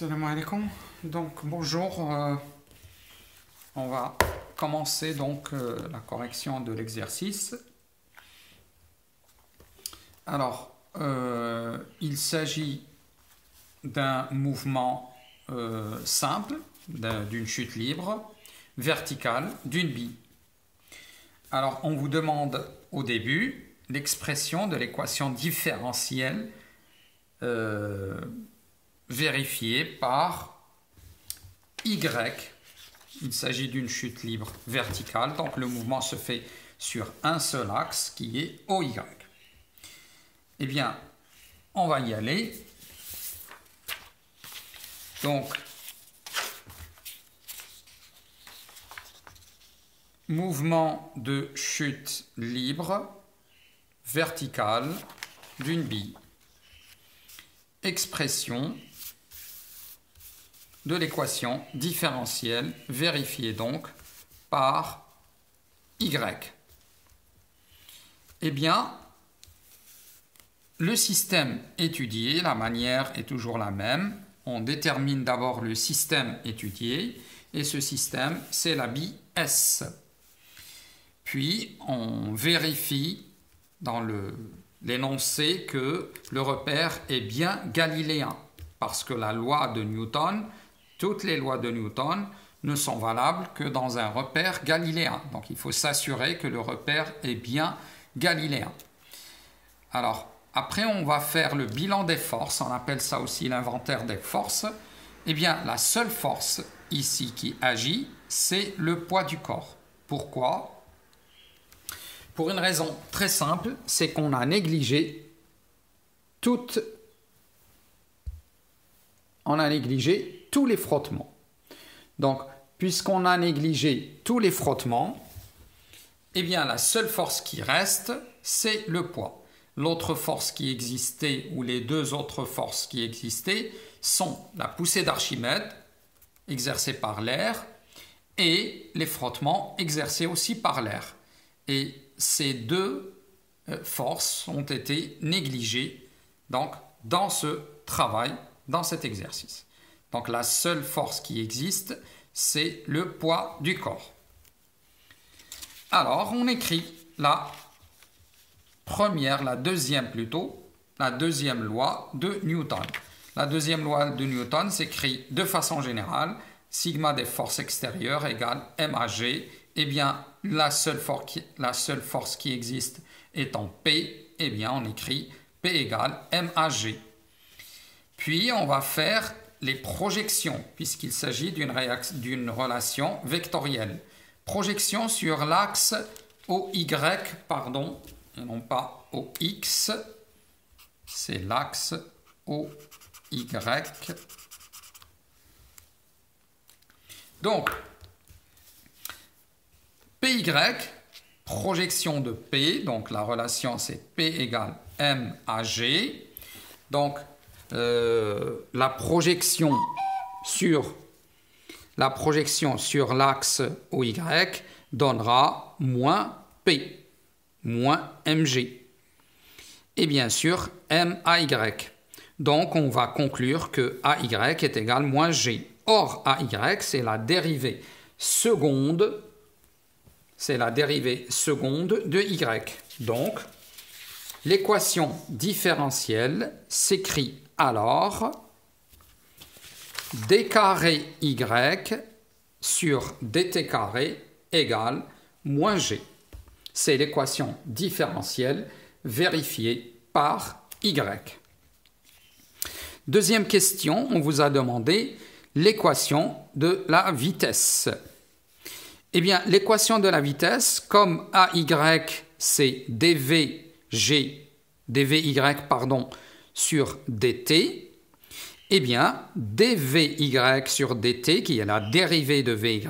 Salam alaikum. Donc bonjour, on va commencer donc la correction de l'exercice. Alors, il s'agit d'un mouvement simple, d'une chute libre, verticale, d'une bille. Alors, on vous demande au début l'expression de l'équation différentielle vérifiée par Y. Il s'agit d'une chute libre verticale, donc le mouvement se fait sur un seul axe qui est OY. Eh bien, on va y aller. Donc, mouvement de chute libre verticale d'une bille. Expression de l'équation différentielle vérifiée donc par Y. Eh bien, le système étudié, la manière est toujours la même. On détermine d'abord le système étudié et ce système, c'est la bille S. Puis, on vérifie dans l'énoncé que le repère est bien galiléen parce que la loi de Newton, toutes les lois de Newton ne sont valables que dans un repère galiléen. Donc, il faut s'assurer que le repère est bien galiléen. Alors, après, on va faire le bilan des forces. On appelle ça aussi l'inventaire des forces. Eh bien, la seule force ici qui agit, c'est le poids du corps. Pourquoi ? Pour une raison très simple, c'est qu'on a négligé tous les frottements. Donc, puisqu'on a négligé tous les frottements, eh bien, la seule force qui reste, c'est le poids. L'autre force qui existait, ou les deux autres forces qui existaient, sont la poussée d'Archimède, exercée par l'air, et les frottements exercés aussi par l'air. Et ces deux forces ont été négligées donc, dans ce travail, dans cet exercice. Donc la seule force qui existe, c'est le poids du corps. Alors, on écrit la deuxième loi de Newton. La deuxième loi de Newton s'écrit de façon générale, sigma des forces extérieures égale MAG. Eh bien, la seule force qui existe étant P, eh bien, on écrit P égale MAG. Puis, on va faire les projections, puisqu'il s'agit d'une relation vectorielle. Projection sur l'axe OY, et non pas OX, c'est l'axe OY. Donc, PY, projection de P, donc la relation c'est P égale MAG. Donc, la projection sur l'axe OY donnera moins P, moins MG. Et bien sûr, MAY. Donc, on va conclure que AY est égal moins G. Or, AY, c'est la dérivée seconde de Y. Donc, l'équation différentielle s'écrit alors d carré Y sur dt carré égale moins G. C'est l'équation différentielle vérifiée par Y. Deuxième question, on vous a demandé l'équation de la vitesse. Eh bien, l'équation de la vitesse, comme AY, c'est dVy sur dt, eh bien, dVy sur dt, qui est la dérivée de Vy,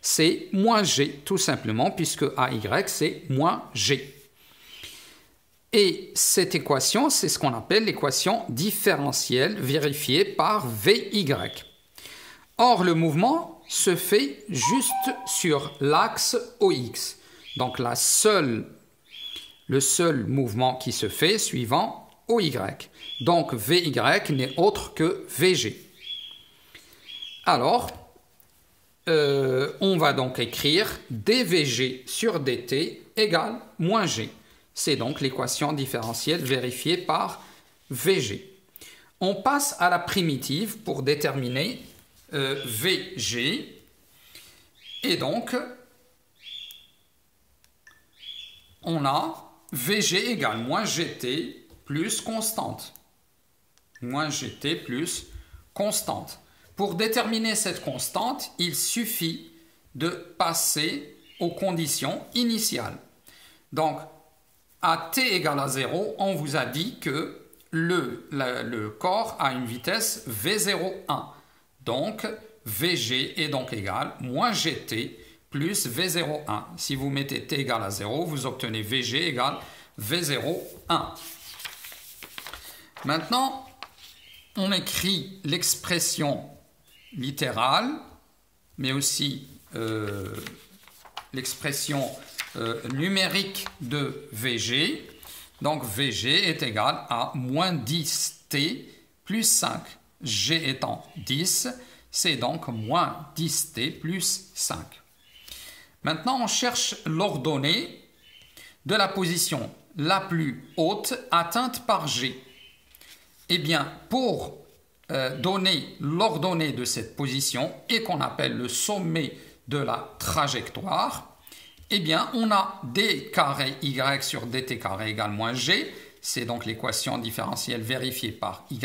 c'est moins g, tout simplement, puisque AY, c'est moins g. Et cette équation, c'est ce qu'on appelle l'équation différentielle vérifiée par Vy. Or, le mouvement se fait juste sur l'axe OX. Donc, le seul mouvement qui se fait suivant OY. Donc, VY n'est autre que VG. Alors, on va donc écrire dvg sur dt égale moins g. C'est donc l'équation différentielle vérifiée par vg. On passe à la primitive pour déterminer vg. Et donc, on a vg égale moins gt plus constante. Moins gt plus constante. Pour déterminer cette constante, il suffit de passer aux conditions initiales. Donc, à t égale à 0, on vous a dit que le corps a une vitesse v01. Donc, vg est donc égal moins gt plus v01. Si vous mettez t égale à 0, vous obtenez vg égale v01. Maintenant, on écrit l'expression littérale, mais aussi l'expression numérique de Vg. Donc Vg est égal à moins 10t plus 5. G étant 10, c'est donc moins 10t plus 5. Maintenant, on cherche l'ordonnée de la position la plus haute atteinte par G. Eh bien, pour donner l'ordonnée de cette position et qu'on appelle le sommet de la trajectoire, eh bien, on a d carré y sur dt carré égale moins g, c'est donc l'équation différentielle vérifiée par y.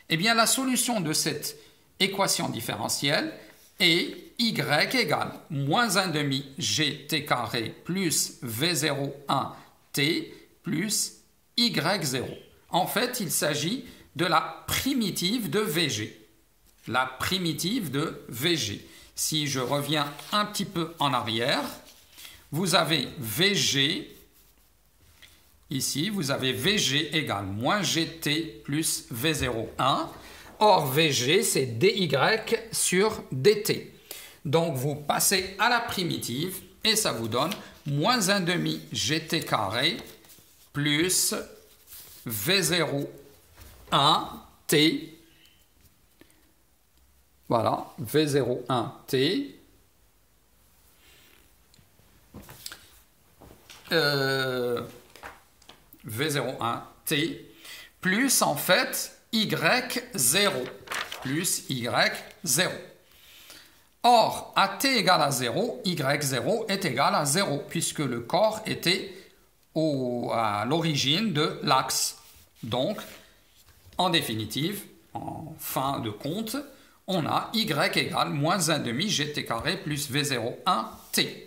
Eh bien, la solution de cette équation différentielle est y égale moins 1 demi gt carré plus v01t plus y0. En fait, il s'agit de la primitive de Vg. La primitive de Vg. Si je reviens un petit peu en arrière, vous avez Vg, ici, vous avez Vg égale moins gt plus v01. Or, Vg, c'est dy sur dt. Donc, vous passez à la primitive et ça vous donne moins 1 demi gt carré plus v01t, voilà, v01t, v01t, plus en fait y0, plus y0. Or, à t égale à 0, y0 est égal à 0, puisque le corps était à l'origine de l'axe. Donc, en définitive, en fin de compte, on a y égale moins 1 demi gt carré plus v01t.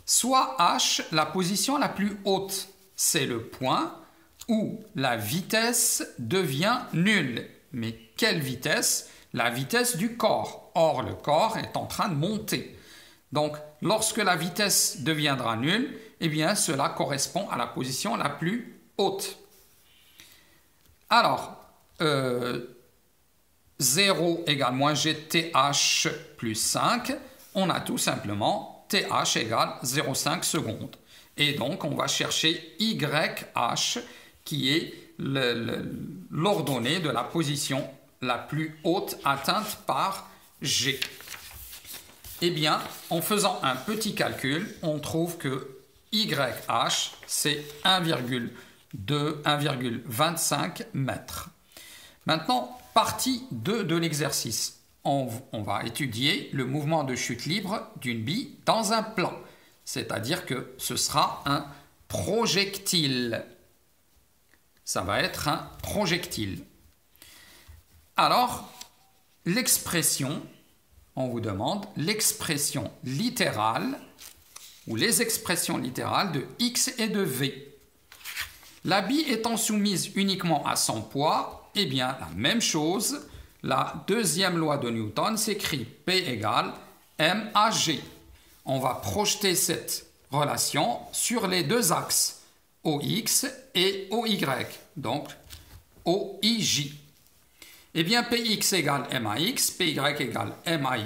Soit h, la position la plus haute, c'est le point où la vitesse devient nulle. Mais quelle vitesse? La vitesse du corps. Or, le corps est en train de monter. Donc, lorsque la vitesse deviendra nulle, eh bien, cela correspond à la position la plus haute. Alors, 0 égale moins gth plus 5, on a tout simplement th égale 0,5 secondes. Et donc, on va chercher yh, qui est l'ordonnée de la position la plus haute atteinte par g. Eh bien, en faisant un petit calcul, on trouve que YH, c'est 1,25 mètres. Maintenant, partie 2 de l'exercice. On va étudier le mouvement de chute libre d'une bille dans un plan. C'est-à-dire que ce sera un projectile. Ça va être un projectile. Alors, l'expression, on vous demande l'expression littérale ou les expressions littérales de x et de v. La bille étant soumise uniquement à son poids, eh bien, la même chose, la deuxième loi de Newton s'écrit P égale MAG. On va projeter cette relation sur les deux axes, OX et OY, donc OIJ. Eh bien, Px égale MAX, Py égale MAY,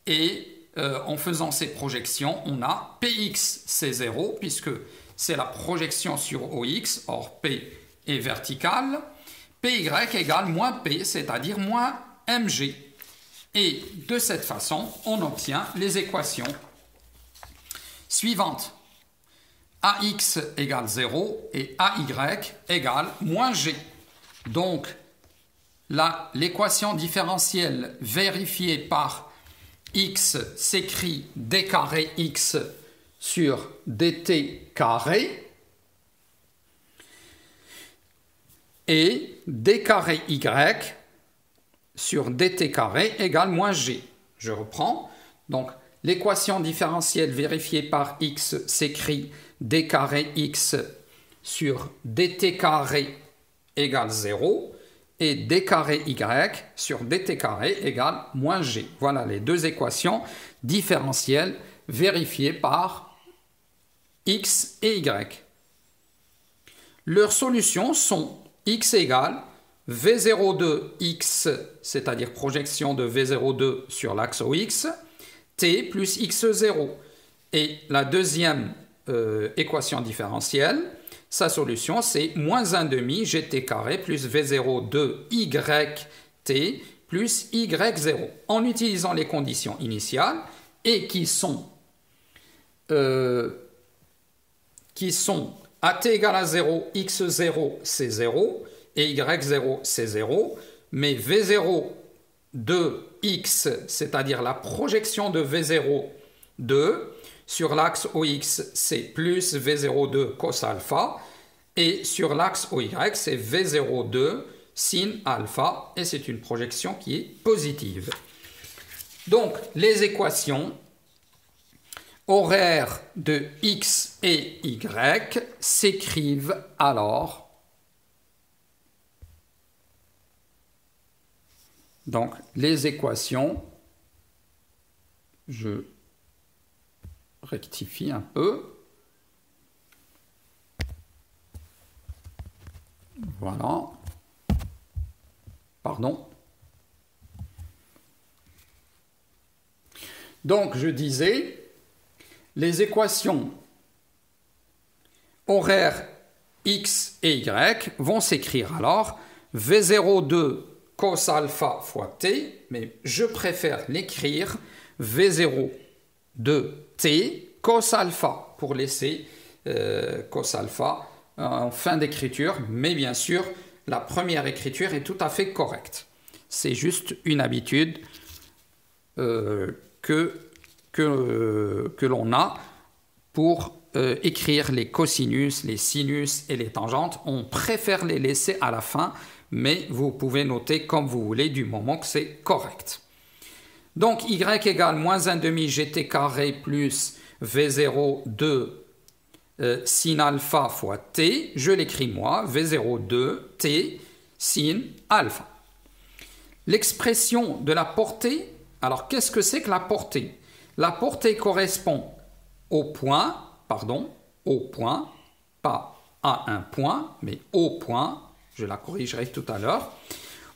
et en faisant ces projections, on a Px, c'est 0, puisque c'est la projection sur OX, or P est vertical. Py égale moins P, c'est-à-dire moins Mg. Et de cette façon, on obtient les équations suivantes. AX égale 0 et AY égale moins G. Donc, l'équation différentielle vérifiée par x s'écrit d carré x sur dt carré et d carré y sur dt carré égale moins g. Je reprends. Donc, l'équation différentielle vérifiée par x s'écrit d carré x sur dt carré égale 0 et d carré y sur dt carré égale moins g. Voilà les deux équations différentielles vérifiées par x et y. Leurs solutions sont x égale v02x, c'est-à-dire projection de v02 sur l'axe OX, t plus x0. Et la deuxième équation différentielle, sa solution, c'est moins 1 demi gt carré plus v02 yt plus y0 en utilisant les conditions initiales et qui sont at égale à 0, x0 c'est 0 et y0 c'est 0, mais v0 de x, c'est-à-dire la projection de v0 2 sur l'axe OX, c'est plus V02 cos alpha. Et sur l'axe OY, c'est V02 sin alpha. Et c'est une projection qui est positive. Donc, les équations horaires de X et Y s'écrivent alors. Donc, les équations, je rectifie un peu. Voilà. Pardon. Donc, je disais, les équations horaires x et y vont s'écrire alors V02 cos alpha fois t, mais je préfère l'écrire V0 de t cos alpha pour laisser cos alpha en fin d'écriture, mais bien sûr la première écriture est tout à fait correcte. C'est juste une habitude que l'on a pour écrire les cosinus, les sinus et les tangentes. On préfère les laisser à la fin, mais vous pouvez noter comme vous voulez du moment que c'est correct. Donc, y égale moins 1 demi gt carré plus v0 de sin alpha fois t. Je l'écris moi, v0 de t sin alpha. L'expression de la portée, alors qu'est-ce que c'est que la portée? La portée correspond au point, pas à un point, mais au point, je la corrigerai tout à l'heure,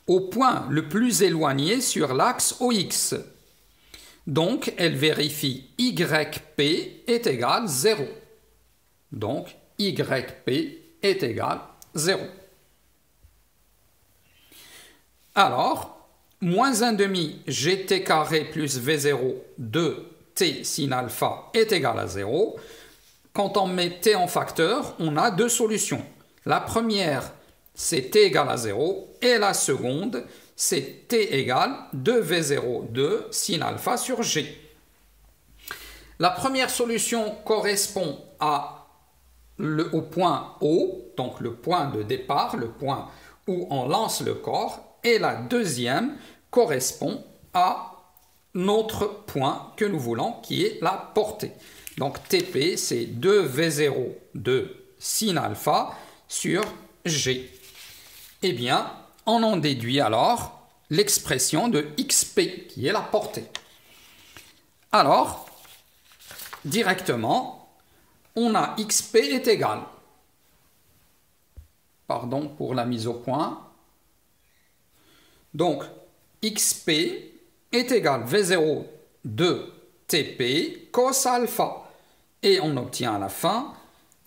au point le plus éloigné sur l'axe OX. Donc, elle vérifie YP est égal 0. Donc, YP est égal 0. Alors, moins 1 demi gt carré plus v0 de t sin alpha est égal à 0. Quand on met t en facteur, on a deux solutions. La première, c'est t égale à 0, et la seconde, c'est t égale 2v0 de sin alpha sur g. La première solution correspond au point O, donc le point de départ, le point où on lance le corps, et la deuxième correspond à notre point que nous voulons, qui est la portée. Donc TP, c'est 2V0 de sin alpha sur G. Eh bien, on en déduit alors l'expression de XP, qui est la portée. Alors, directement, on a XP est égal. Pardon pour la mise au point. Donc, XP est égal V0 de TP cos alpha. Et on obtient à la fin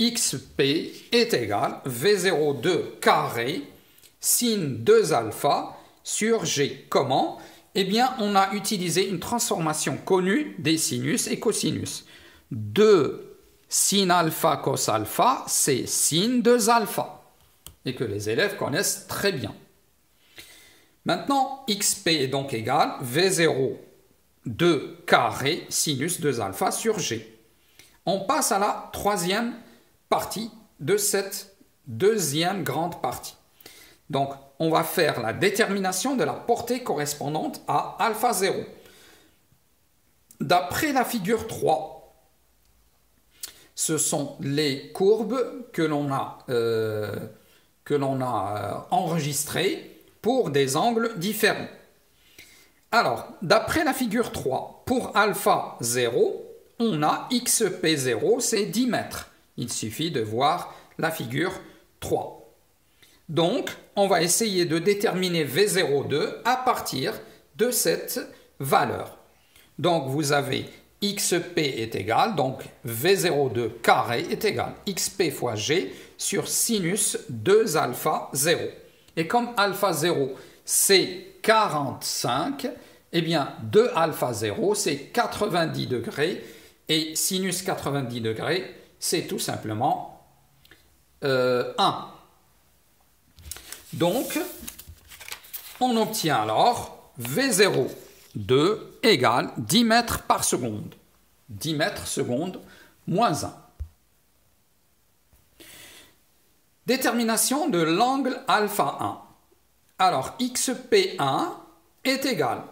XP est égal V02 carré sin 2 alpha sur G. Comment? Eh bien, on a utilisé une transformation connue des sinus et cosinus. 2 sin alpha cos alpha, c'est sin 2 alpha, et que les élèves connaissent très bien. Maintenant, xp est donc égal V0 2 carré sinus 2 alpha sur G. On passe à la troisième partie de cette deuxième grande partie. Donc, on va faire la détermination de la portée correspondante à alpha 0. D'après la figure 3, ce sont les courbes que l'on a enregistrées pour des angles différents. Alors, d'après la figure 3, pour alpha 0, on a xp0, c'est 10 mètres. Il suffit de voir la figure 3. Donc, on va essayer de déterminer V02 à partir de cette valeur. Donc, vous avez xp est égal, donc V02 carré est égal xp fois g sur sinus 2 alpha 0. Et comme alpha 0, c'est 45, eh bien 2 alpha 0, c'est 90 degrés, et sinus 90 degrés, c'est tout simplement 1. Donc, on obtient alors V02 égale 10 mètres par seconde. 10 mètres seconde moins 1. Détermination de l'angle alpha 1. Alors, xp1 est égal,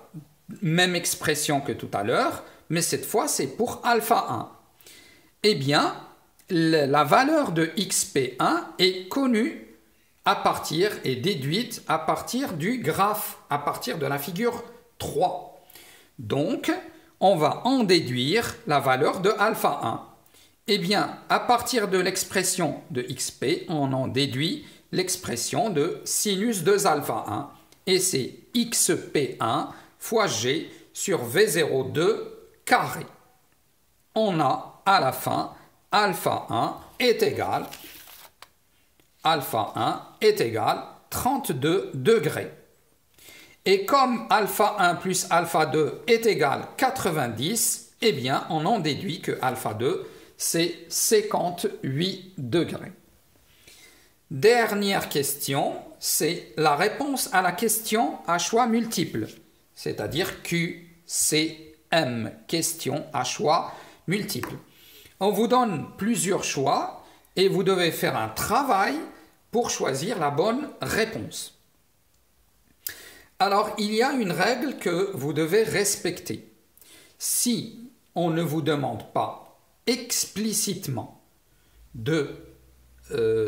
même expression que tout à l'heure, mais cette fois c'est pour alpha 1. Eh bien, la valeur de xp1 est connue est déduite à partir du graphe, à partir de la figure 3. Donc, on va en déduire la valeur de alpha 1. Eh bien, à partir de l'expression de xp, on en déduit l'expression de sinus 2 alpha 1. Et c'est xp1 fois g sur v02 carré. On a à la fin alpha 1 est égal 32 degrés. Et comme alpha 1 plus alpha 2 est égal 90, eh bien on en déduit que alpha 2 c'est 58 degrés. Dernière question, c'est la réponse à la question à choix multiple, c'est-à-dire QCM, question à choix multiple. On vous donne plusieurs choix et vous devez faire un travail pour choisir la bonne réponse. Alors, il y a une règle que vous devez respecter. Si on ne vous demande pas explicitement de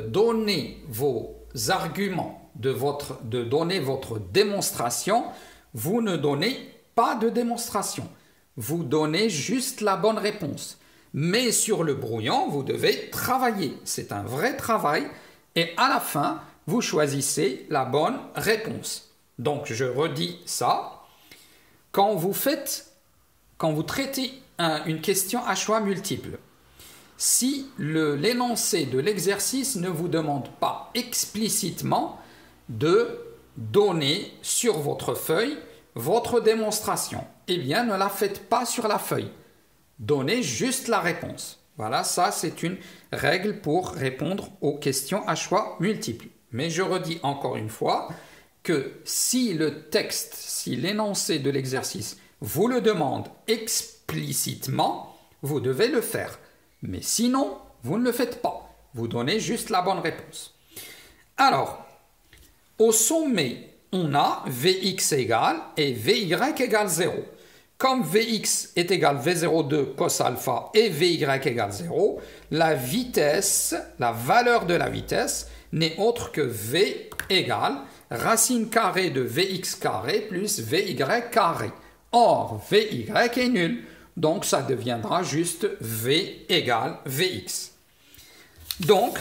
donner vos arguments, de donner votre démonstration, vous ne donnez pas de démonstration. Vous donnez juste la bonne réponse. Mais sur le brouillon, vous devez travailler. C'est un vrai travail. Et à la fin, vous choisissez la bonne réponse. Donc, je redis ça. Quand vous traitez une question à choix multiple, si l'énoncé de l'exercice ne vous demande pas explicitement de donner sur votre feuille votre démonstration, eh bien, ne la faites pas sur la feuille. Donnez juste la réponse. Voilà, ça c'est une règle pour répondre aux questions à choix multiples. Mais je redis encore une fois que si le texte, si l'énoncé de l'exercice vous le demande explicitement, vous devez le faire. Mais sinon, vous ne le faites pas. Vous donnez juste la bonne réponse. Alors, au sommet, on a Vx égale et Vy égale 0. Comme Vx est égal V02 cos alpha et Vy égale 0, la vitesse, la valeur de la vitesse n'est autre que V égale racine carrée de Vx carré plus Vy carré. Or, Vy est nul, donc ça deviendra juste V égale Vx. Donc,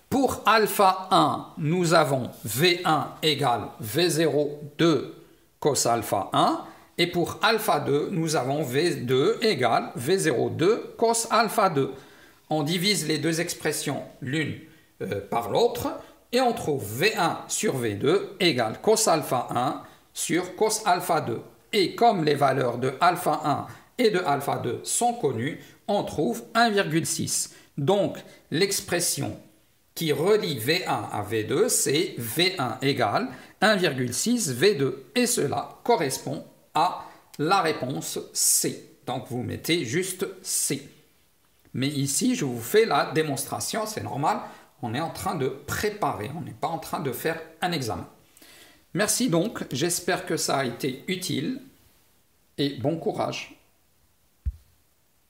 pour alpha 1, nous avons V1 égale V02 cos alpha 1. Et pour alpha 2, nous avons V2 égale V02 cos alpha 2. On divise les deux expressions l'une par l'autre et on trouve V1 sur V2 égale cos alpha 1 sur cos alpha 2. Et comme les valeurs de alpha 1 et de alpha 2 sont connues, on trouve 1,6. Donc, l'expression qui relie V1 à V2, c'est V1 égale 1,6 V2. Et cela correspond à la réponse C. Donc, vous mettez juste C. Mais ici, je vous fais la démonstration, c'est normal. On est en train de préparer, on n'est pas en train de faire un examen. Merci donc, j'espère que ça a été utile et bon courage.